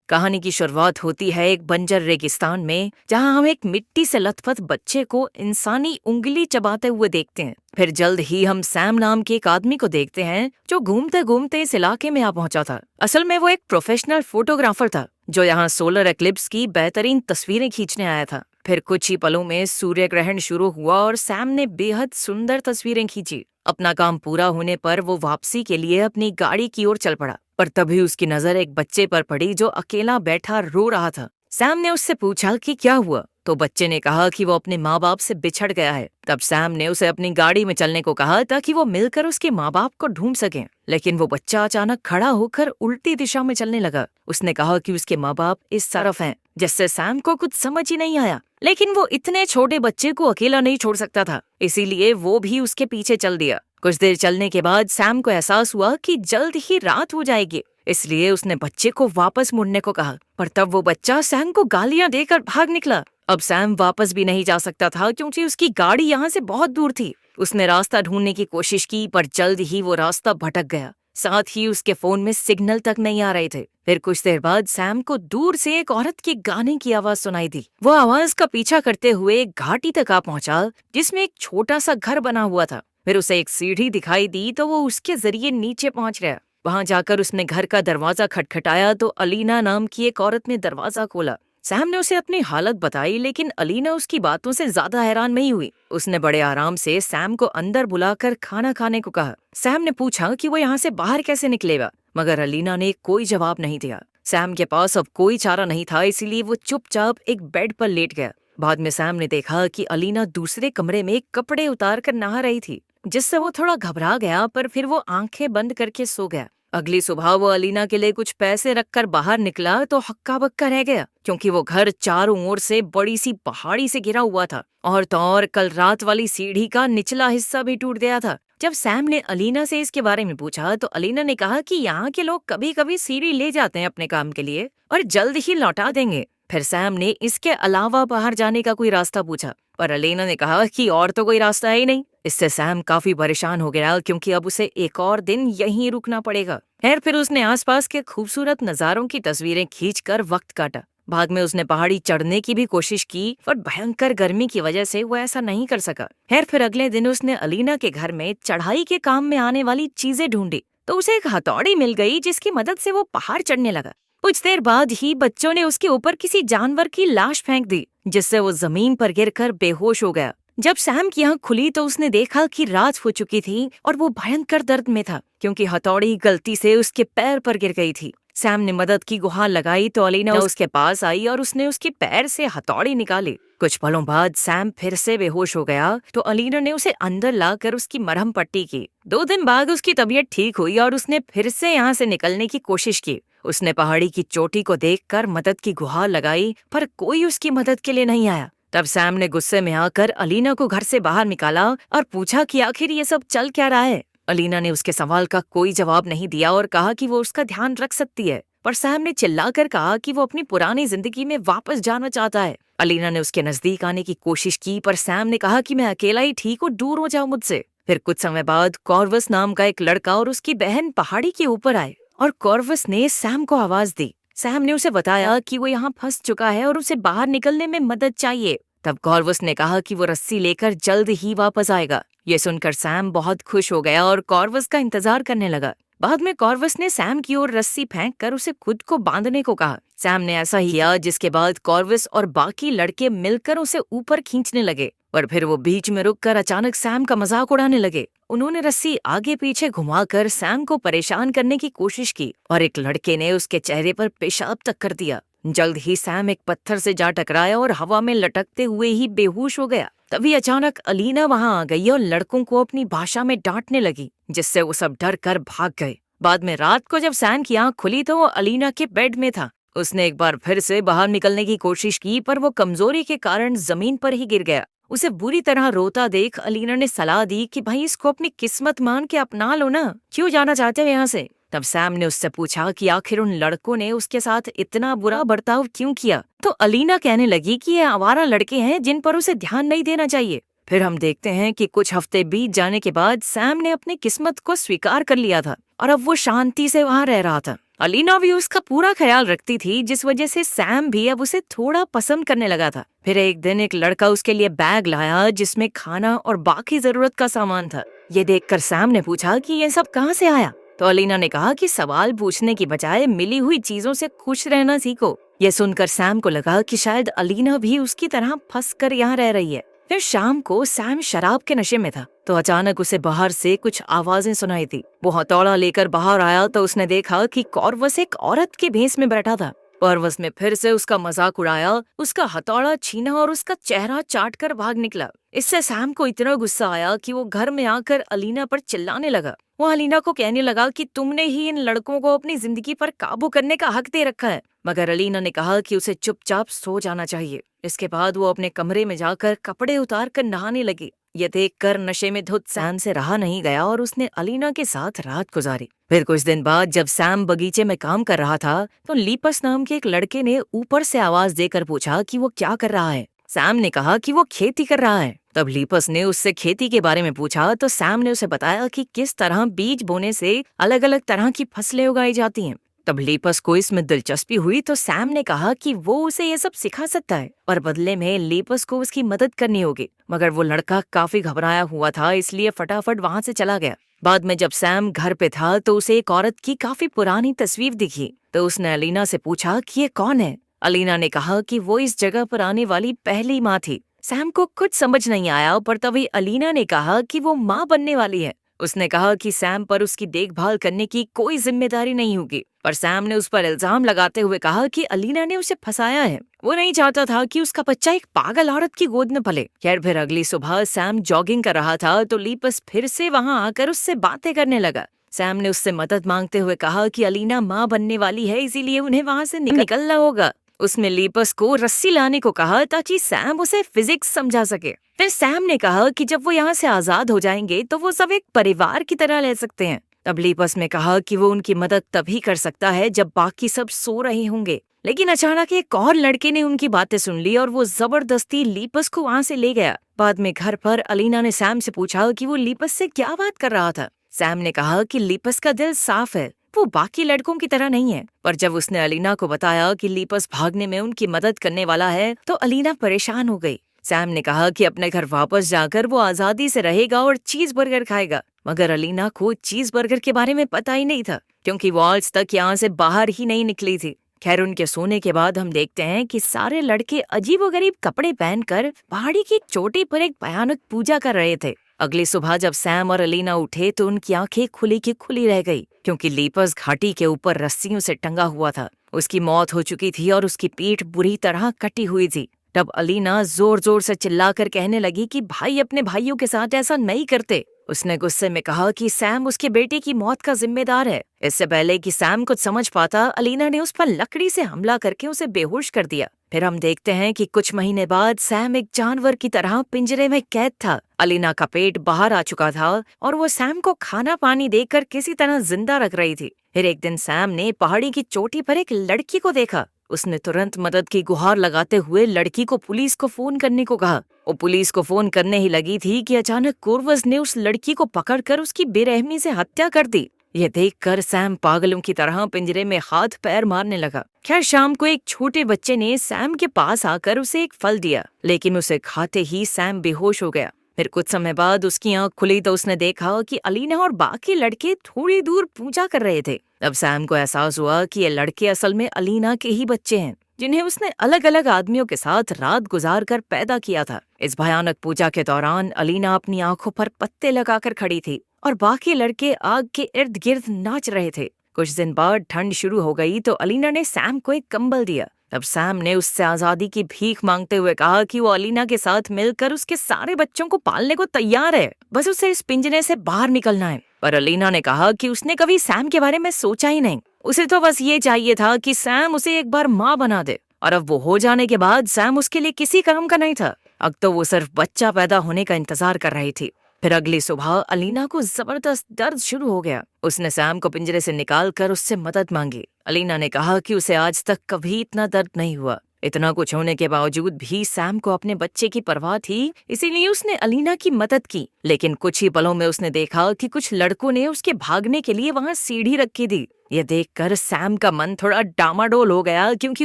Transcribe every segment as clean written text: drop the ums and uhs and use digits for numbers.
कहानी की शुरुआत होती है एक बंजर रेगिस्तान में, जहां हम एक मिट्टी से लथपथ बच्चे को इंसानी उंगली चबाते हुए देखते हैं। फिर जल्द ही हम सैम नाम के एक आदमी को देखते हैं जो घूमते घूमते इस इलाके में आ पहुंचा था। असल में वो एक प्रोफेशनल फोटोग्राफर था जो यहाँ सोलर एक्लिप्स की बेहतरीन तस्वीरें खींचने आया था। फिर कुछ ही पलों में सूर्य ग्रहण शुरू हुआ और सैम ने बेहद सुंदर तस्वीरें खींची। अपना काम पूरा होने पर वो वापसी के लिए अपनी गाड़ी की ओर चल पड़ा, पर तभी उसकी नजर एक बच्चे पर पड़ी जो अकेला बैठा रो रहा था। सैम ने उससे पूछा कि क्या हुआ, तो बच्चे ने कहा कि वो अपने माँ बाप से बिछड़ गया है। तब सैम ने उसे अपनी गाड़ी में चलने को कहा ताकि वो मिलकर उसके माँ बाप को ढूंढ सकें, लेकिन वो बच्चा अचानक खड़ा होकर उल्टी दिशा में चलने लगा। उसने कहा कि उसके माँ बाप इस तरफ हैं, जिससे सैम को कुछ समझ ही नहीं आया, लेकिन वो इतने छोटे बच्चे को अकेला नहीं छोड़ सकता था, इसीलिए वो भी उसके पीछे चल दिया। कुछ देर चलने के बाद सैम को एहसास हुआ कि जल्द ही रात हो जाएगी, इसलिए उसने बच्चे को वापस मुड़ने को कहा, पर तब वो बच्चा सैम को गालियां देकर भाग निकला। अब सैम वापस भी नहीं जा सकता था क्योंकि उसकी गाड़ी यहाँ से बहुत दूर थी। उसने रास्ता ढूंढने की कोशिश की, पर जल्द ही वो रास्ता भटक गया। साथ ही उसके फोन में सिग्नल तक नहीं आ रहे थे। फिर कुछ देर बाद सैम को दूर से एक औरत के गाने की आवाज सुनाई दी। वो आवाज का पीछा करते हुए एक घाटी तक आ पहुंचा जिसमें एक छोटा सा घर बना हुआ था। फिर उसे एक सीढ़ी दिखाई दी तो वो उसके जरिए नीचे पहुंच गया। वहां जाकर उसने घर का दरवाजा खटखटाया तो अलीना नाम की एक औरत ने दरवाजा खोला। सैम ने उसे अपनी हालत बताई, लेकिन अलीना उसकी बातों से ज्यादा हैरान नहीं हुई। उसने बड़े आराम से सैम को अंदर बुलाकर खाना खाने को कहा। सैम ने पूछा कि वो यहाँ से बाहर कैसे निकलेगा, मगर अलीना ने कोई जवाब नहीं दिया। सैम के पास अब कोई चारा नहीं था, इसीलिए वो चुपचाप एक बेड पर लेट गया। बाद में सैम ने देखा कि अलीना दूसरे कमरे में कपड़े उतार कर नहा रही थी, जिससे वो थोड़ा घबरा गया, पर फिर वो आंखें बंद करके सो गया। अगली सुबह वो अलीना के लिए कुछ पैसे रखकर बाहर निकला तो हक्का बक्का रह गया, क्योंकि वो घर चारों ओर से बड़ी सी पहाड़ी से घिरा हुआ था, और तो और कल रात वाली सीढ़ी का निचला हिस्सा भी टूट गया था। जब सैम ने अलीना से इसके बारे में पूछा तो अलीना ने कहा कि यहाँ के लोग कभी कभी सीढ़ी ले जाते हैं अपने काम के लिए और जल्द ही लौटा देंगे। फिर सैम ने इसके अलावा बाहर जाने का कोई रास्ता पूछा, पर अलीना ने कहा कि और तो कोई रास्ता है ही नहीं। इससे सैम काफी परेशान हो गया, क्योंकि अब उसे एक और दिन यहीं रुकना पड़ेगा। खैर, फिर उसने आसपास के खूबसूरत नजारों की तस्वीरें खींचकर वक्त काटा। बाद में उसने पहाड़ी चढ़ने की भी कोशिश की, पर भयंकर गर्मी की वजह से वो ऐसा नहीं कर सका। खैर, फिर अगले दिन उसने अलीना के घर में चढ़ाई के काम में आने वाली चीजें ढूंढी, तो उसे एक हथौड़ी मिल गई जिसकी मदद से वो पहाड़ चढ़ने लगा। कुछ देर बाद ही बच्चों ने उसके ऊपर किसी जानवर की लाश फेंक दी, जिससे वो जमीन पर गिरकर बेहोश हो गया। जब सैम की आंख खुली तो उसने देखा कि रात हो चुकी थी और वो भयंकर दर्द में था, क्योंकि हथौड़ी गलती से उसके पैर पर गिर गई थी। सैम ने मदद की गुहार लगाई तो अलीना उसके पास आई और उसने उसके पैर से हथौड़ी निकाली। कुछ पलों बाद सैम फिर से बेहोश हो गया तो अलीना ने उसे अंदर लाकर उसकी मरहम पट्टी की। 2 दिन बाद उसकी तबीयत ठीक हुई और उसने फिर से यहाँ से निकलने की कोशिश की। उसने पहाड़ी की चोटी को देखकर मदद की गुहार लगाई, पर कोई उसकी मदद के लिए नहीं आया। तब सैम ने गुस्से में आकर अलीना को घर से बाहर निकाला और पूछा कि आखिर ये सब चल क्या रहा है। अलीना ने उसके सवाल का कोई जवाब नहीं दिया और कहा कि वो उसका ध्यान रख सकती है, पर सैम ने चिल्लाकर कहा कि वो अपनी पुरानी जिंदगी में वापस जाना चाहता है। अलीना ने उसके नजदीक आने की कोशिश की, पर सैम ने कहा कि मैं अकेला ही ठीक हूँ, दूर हो जाओ मुझसे। फिर कुछ समय बाद कॉर्वस नाम का एक लड़का और उसकी बहन पहाड़ी के ऊपर आए और कॉर्वस ने सैम को आवाज दी। सैम ने उसे बताया कि वो यहाँ फंस चुका है और उसे बाहर निकलने में मदद चाहिए। तब कॉर्वस ने कहा कि वो रस्सी लेकर जल्द ही वापस आएगा। ये सुनकर सैम बहुत खुश हो गया और कॉर्वस का इंतजार करने लगा। बाद में कॉर्वस ने सैम की ओर रस्सी फेंककर उसे खुद को बांधने को कहा। सैम ने ऐसा ही किया, जिसके बाद कॉर्वस और बाकी लड़के मिलकर उसे ऊपर खींचने लगे, और फिर वो बीच में रुककर अचानक सैम का मजाक उड़ाने लगे। उन्होंने रस्सी आगे पीछे घुमाकर सैम को परेशान करने की कोशिश की और एक लड़के ने उसके चेहरे पर पेशाब तक कर दिया। जल्द ही सैम एक पत्थर से जा टकराया और हवा में लटकते हुए ही बेहोश हो गया। तभी अचानक अलीना वहां आ गई और लड़कों को अपनी भाषा में डांटने लगी, जिससे वो सब डर कर भाग गए। बाद में रात को जब सैम की आंख खुली तो वो अलीना के बेड में था। उसने एक बार फिर से बाहर निकलने की कोशिश की, पर वो कमजोरी के कारण जमीन पर ही गिर गया। उसे बुरी तरह रोता देख अलीना ने सलाह दी कि भाई इसको अपनी किस्मत मान के अपना लो ना, क्यों जाना चाहते हो यहाँ से। तब सैम ने उससे पूछा कि आखिर उन लड़कों ने उसके साथ इतना बुरा बर्ताव क्यों किया, तो अलीना कहने लगी कि ये आवारा लड़के हैं जिन पर उसे ध्यान नहीं देना चाहिए। फिर हम देखते हैं कि कुछ हफ्ते बीत जाने के बाद सैम ने अपनी किस्मत को स्वीकार कर लिया था और अब वो शांति से वहां रह रहा था। अलीना भी उसका पूरा ख्याल रखती थी, जिस वजह से सैम भी अब उसे थोड़ा पसंद करने लगा था। फिर एक दिन एक लड़का उसके लिए बैग लाया जिसमें खाना और बाकी जरूरत का सामान था। ये देखकर सैम ने पूछा कि ये सब कहाँ से आया? तो अलीना ने कहा कि सवाल पूछने की बजाय मिली हुई चीजों से खुश रहना सीखो। ये सुनकर सैम को लगा कि शायद अलीना भी उसकी तरह फंस कर यहाँ रह रही है। फिर शाम को सैम शराब के नशे में था, तो अचानक उसे बाहर से कुछ आवाजें सुनाई थी। वो हथौड़ा लेकर बाहर आया तो उसने देखा कि कॉर्वस एक औरत के भेष में बैठा था। कॉर्वस ने फिर से उसका मजाक उड़ाया, उसका हथौड़ा छीना और उसका चेहरा चाट कर भाग निकला। इससे सैम को इतना गुस्सा आया कि वो घर में आकर अलीना पर चिल्लाने लगा। वो अलीना को कहने लगा कि तुमने ही इन लड़कों को अपनी जिंदगी पर काबू करने का हक दे रखा है। मगर अलीना ने कहा कि उसे चुपचाप सो जाना चाहिए। इसके बाद वो अपने कमरे में जाकर कपड़े उतार कर नहाने लगी। ये देखकर नशे में धुत सैम से रहा नहीं गया और उसने अलीना के साथ रात गुजारी। फिर कुछ दिन बाद जब सैम बगीचे में काम कर रहा था, तो लीपस नाम के एक लड़के ने ऊपर से आवाज देकर पूछा कि वो क्या कर रहा है। सैम ने कहा कि वो खेती कर रहा है। तब लीपस ने उससे खेती के बारे में पूछा तो सैम ने उसे बताया कि किस तरह बीज बोने से अलग अलग तरह की फसलें उगाई जाती हैं। तब लीपस को इसमें दिलचस्पी हुई तो सैम ने कहा कि वो उसे ये सब सिखा सकता है और बदले में लीपस को उसकी मदद करनी होगी। मगर वो लड़का काफी घबराया हुआ था, इसलिए फटाफट वहां से चला गया। बाद में जब सैम घर पे था तो उसे एक औरत की काफी पुरानी तस्वीर दिखी। तो उसने अलीना से पूछा कि ये कौन है। अलीना ने कहा कि वो इस जगह पर आने वाली पहली माँ थी। सैम को कुछ समझ नहीं आया, पर तभी अलीना ने कहा कि वो माँ बनने वाली है। उसने कहा कि सैम पर उसकी देखभाल करने की कोई जिम्मेदारी नहीं होगी, पर सैम ने उस पर इल्जाम लगाते हुए कहा कि अलीना ने उसे फंसाया है। वो नहीं चाहता था कि उसका बच्चा एक पागल औरत की गोद में पले। खैर फिर अगली सुबह सैम जॉगिंग कर रहा था तो लीपस फिर से वहां आकर उससे बातें करने लगा। सैम ने उससे मदद मांगते हुए कहा कि अलीना माँ बनने वाली है, इसीलिए उन्हें वहां से निकलना होगा। उसने लीपस को रस्सी लाने को कहा ताकि सैम उसे फिजिक्स समझा सके। फिर सैम ने कहा कि जब वो यहाँ से आजाद हो जाएंगे तो वो सब एक परिवार की तरह रह सकते हैं। तब लीपस ने कहा कि वो उनकी मदद तभी कर सकता है जब बाकी सब सो रहे होंगे। लेकिन अचानक एक और लड़के ने उनकी बातें सुन ली और वो जबरदस्ती लीपस को वहां से ले गया। बाद में घर पर अलीना ने सैम से पूछा कि वो लीपस से क्या बात कर रहा था। सैम ने कहा कि लीपस का दिल साफ है, वो बाकी लड़कों की तरह नहीं है। पर जब उसने अलीना को बताया कि लीपस भागने में उनकी मदद करने वाला है तो अलीना परेशान हो गई। सैम ने कहा कि अपने घर वापस जाकर वो आजादी से रहेगा और चीज बर्गर खाएगा। मगर अलीना को चीज बर्गर के बारे में पता ही नहीं था, क्योंकि वो आज तक यहाँ से बाहर ही नहीं निकली थी। खैर उनके सोने के बाद हम देखते हैं कि सारे लड़के अजीबोगरीब कपड़े पहनकर पहाड़ी की चोटी पर एक भयानक पूजा कर रहे थे। अगली सुबह जब सैम और अलीना उठे तो उनकी आंखें खुली की खुली रह गई, क्योंकि लीपस घाटी के ऊपर रस्सियों से टंगा हुआ था। उसकी मौत हो चुकी थी और उसकी पीठ बुरी तरह कटी हुई थी। तब अलीना जोर जोर से चिल्लाकर कहने लगी कि भाई अपने भाइयों के साथ ऐसा नहीं करते। उसने गुस्से में कहा कि सैम उसके बेटे की मौत का जिम्मेदार है। इससे पहले कि सैम कुछ समझ पाता, अलीना ने उस पर लकड़ी से हमला करके उसे बेहोश कर दिया। फिर हम देखते हैं कि कुछ महीने बाद सैम एक जानवर की तरह पिंजरे में कैद था। अलीना का पेट बाहर आ चुका था और वो सैम को खाना पानी देकर किसी तरह जिंदा रख रही थी। फिर एक दिन सैम ने पहाड़ी की चोटी पर एक लड़की को देखा। उसने तुरंत मदद की गुहार लगाते हुए लड़की को पुलिस को फोन करने को कहा। वो पुलिस को फोन करने ही लगी थी कि अचानक कॉर्वस ने उस लड़की को पकड़कर उसकी बेरहमी से हत्या कर दी। ये देखकर सैम पागलों की तरह पिंजरे में हाथ पैर मारने लगा। खैर शाम को एक छोटे बच्चे ने सैम के पास आकर उसे एक फल दिया, लेकिन उसे खाते ही सैम बेहोश हो गया। फिर कुछ समय बाद उसकी आंख खुली तो उसने देखा कि अलीना और बाकी लड़के थोड़ी दूर पूजा कर रहे थे। तब सैम को एहसास हुआ कि ये लड़के असल में अलीना के ही बच्चे हैं, जिन्हें उसने अलग अलग आदमियों के साथ रात गुजार कर पैदा किया था। इस भयानक पूजा के दौरान अलीना अपनी आंखों पर पत्ते लगाकर खड़ी थी और बाकी लड़के आग के इर्द गिर्द नाच रहे थे। कुछ दिन बाद ठंड शुरू हो गई तो अलीना ने सैम को एक कंबल दिया। तब सैम ने उससे आजादी की भीख मांगते हुए कहा कि वो अलीना के साथ मिलकर उसके सारे बच्चों को पालने को तैयार है, बस उसे इस पिंजरे से बाहर निकलना है। पर अलीना ने कहा कि उसने कभी सैम के बारे में सोचा ही नहीं। उसे तो बस ये चाहिए था कि सैम उसे एक बार माँ बना दे, और अब वो हो जाने के बाद सैम उसके लिए किसी काम का नहीं था। अब तो वो सिर्फ बच्चा पैदा होने का इंतजार कर रही थी। फिर अगली सुबह अलीना को जबरदस्त दर्द शुरू हो गया। उसने सैम को पिंजरे से निकालकर उससे मदद मांगी। अलीना ने कहा कि उसे आज तक कभी इतना दर्द नहीं हुआ। इतना कुछ होने के बावजूद भी सैम को अपने बच्चे की परवाह थी, इसीलिए उसने अलीना की मदद की। लेकिन कुछ ही पलों में उसने देखा कि कुछ लड़कों ने उसके भागने के लिए वहां सीढ़ी रखी थी। ये देखकर सैम का मन थोड़ा डामाडोल हो गया, क्योंकि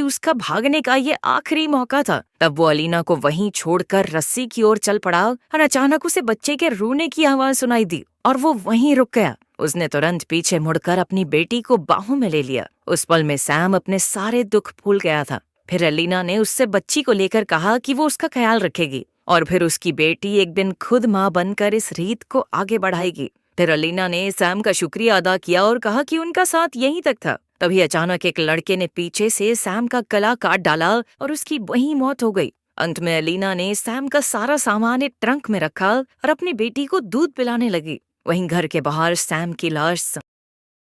उसका भागने का ये आखिरी मौका था। तब वो अलीना को वहीं छोड़कर रस्सी की ओर चल पड़ा और अचानक उसे बच्चे के रोने की आवाज सुनाई दी और वो वहीं रुक गया। उसने तुरंत पीछे मुड़कर अपनी बेटी को बाहों में ले लिया। उस पल में सैम अपने सारे दुख भूल गया था। फिर अलीना ने उससे बच्ची को लेकर कहा कि वो उसका ख्याल रखेगी और फिर उसकी बेटी एक दिन खुद माँ बनकर इस रीत को आगे बढ़ाएगी। फिर अलीना ने सैम का शुक्रिया अदा किया और कहा कि उनका साथ यहीं तक था। तभी अचानक एक लड़के ने पीछे से सैम का गला काट डाला और उसकी वहीं मौत हो गई। अंत में अलीना ने सैम का सारा सामान एक ट्रंक में रखा और अपनी बेटी को दूध पिलाने लगी। वहीं घर के बाहर सैम की लाश